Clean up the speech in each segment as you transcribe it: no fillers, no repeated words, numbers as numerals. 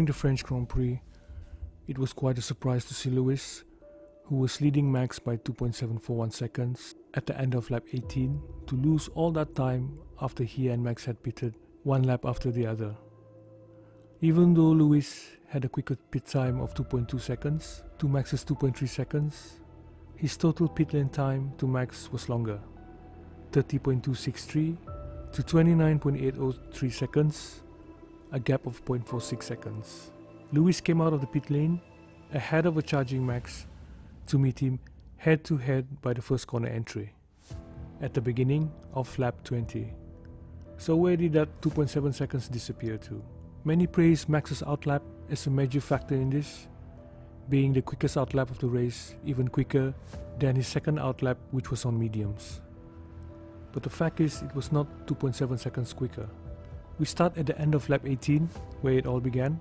During the French Grand Prix, it was quite a surprise to see Lewis, who was leading Max by 2.741 seconds at the end of lap 18, to lose all that time after he and Max had pitted one lap after the other. Even though Lewis had a quicker pit time of 2.2 seconds to Max's 2.3 seconds, his total pit lane time to Max was longer, 30.263 to 29.803 seconds, a gap of 0.46 seconds. Lewis came out of the pit lane ahead of a charging Max to meet him head-to-head by the first corner entry, at the beginning of lap 20. So where did that 2.7 seconds disappear to? Many praise Max's outlap as a major factor in this, being the quickest outlap of the race, even quicker than his second outlap, which was on mediums. But the fact is, it was not 2.7 seconds quicker. We start at the end of lap 18, where it all began.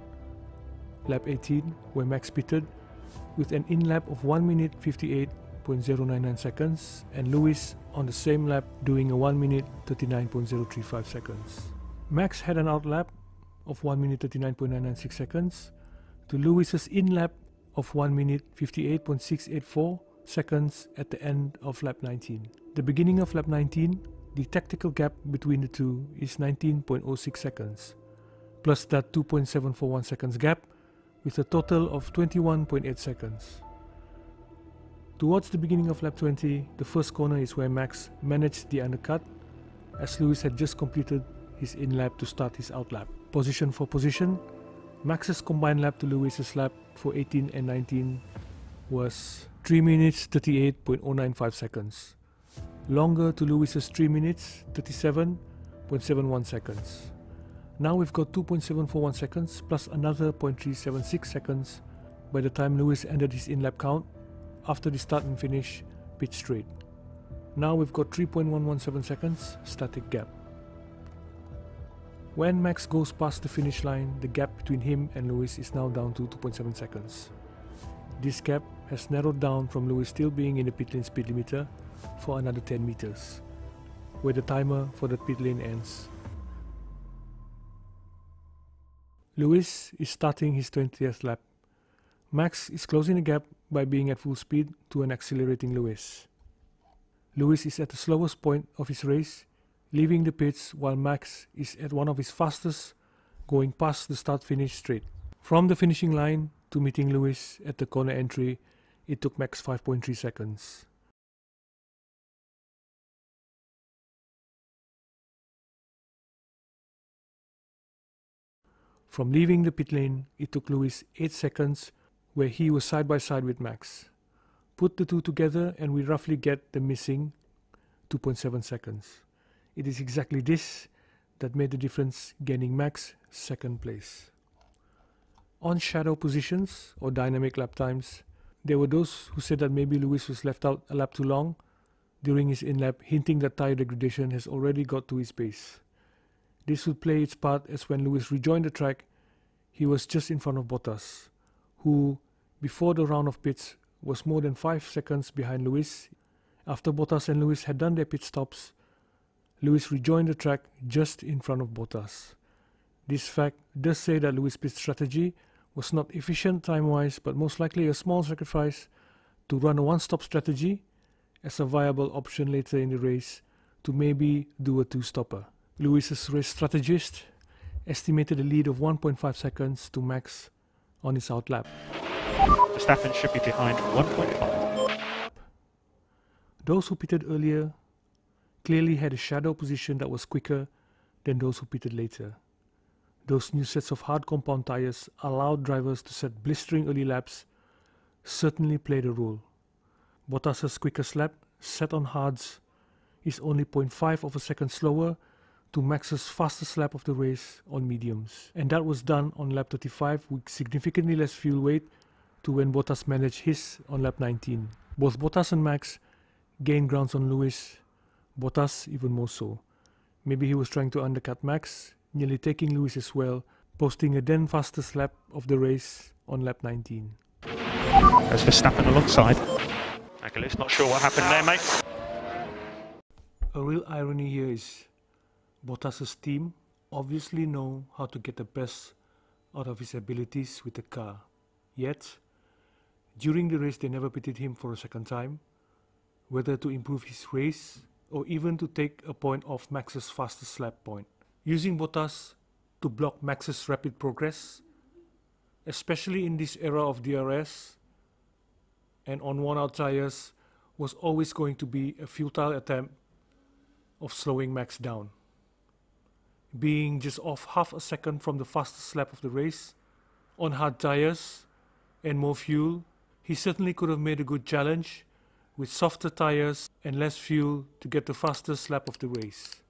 Lap 18, where Max pitted with an in-lap of 1 minute 58.099 seconds, and Lewis on the same lap doing a 1 minute 39.035 seconds. Max had an outlap of 1 minute 39.996 seconds to Lewis's in-lap of 1 minute 58.684 seconds at the end of lap 19. The beginning of lap 19, the tactical gap between the two is 19.06 seconds, plus that 2.741 seconds gap, with a total of 21.8 seconds. Towards the beginning of lap 20, the first corner is where Max managed the undercut, as Lewis had just completed his in-lap to start his outlap. Position for position, Max's combined lap to Lewis's lap for 18 and 19 was 3 minutes 38.095 seconds, longer to Lewis's 3 minutes 37.71 seconds. Now we've got 2.741 seconds plus another 0.376 seconds by the time Lewis ended his in-lap count after the start and finish pit straight. Now we've got 3.117 seconds static gap. When Max goes past the finish line, the gap between him and Lewis is now down to 2.7 seconds. This gap has narrowed down from Lewis still being in the pit lane speed limiter for another 10 meters, where the timer for the pit lane ends. Lewis is starting his 20th lap. Max is closing the gap by being at full speed to an accelerating Lewis. Lewis is at the slowest point of his race, leaving the pits, while Max is at one of his fastest, going past the start-finish straight. From the finishing line to meeting Lewis at the corner entry, it took Max 5.3 seconds. From leaving the pit lane, it took Lewis 8 seconds, where he was side by side with Max. Put the two together and we roughly get the missing 2.7 seconds. It is exactly this that made the difference, gaining Max second place. On shadow positions or dynamic lap times, there were those who said that maybe Lewis was left out a lap too long during his in-lap, hinting that tyre degradation has already got to his pace. This would play its part, as when Lewis rejoined the track, he was just in front of Bottas, who, before the round of pits, was more than 5 seconds behind Lewis. After Bottas and Lewis had done their pit stops, Lewis rejoined the track just in front of Bottas. This fact does say that Lewis' pit strategy was not efficient time-wise, but most likely a small sacrifice to run a one-stop strategy as a viable option later in the race to maybe do a two-stopper. Lewis's race strategist estimated a lead of 1.5 seconds to Max on his outlap. Verstappen should be behind 1.5. Those who pitted earlier clearly had a shadow position that was quicker than those who pitted later. Those new sets of hard compound tyres allowed drivers to set blistering early laps certainly played a role. Bottas' quickest lap, set on hards, is only 0.5 of a second slower to Max's fastest lap of the race on mediums. And that was done on lap 35 with significantly less fuel weight to when Bottas managed his on lap 19. Both Bottas and Max gained grounds on Lewis, Bottas even more so. Maybe he was trying to undercut Max, nearly taking Lewis as well, posting a then fastest lap of the race on lap 19. There's Verstappen alongside. Aguilar's not sure what happened there, mate. A real irony here is Bottas' team obviously know how to get the best out of his abilities with the car. Yet, during the race they never pitted him for a second time, whether to improve his race or even to take a point off Max's fastest lap point. Using Bottas to block Max's rapid progress, especially in this era of DRS and on worn-out tires, was always going to be a futile attempt of slowing Max down. Being just off half a second from the fastest lap of the race, on hard tires and more fuel, he certainly could have made a good challenge with softer tires and less fuel to get the fastest lap of the race.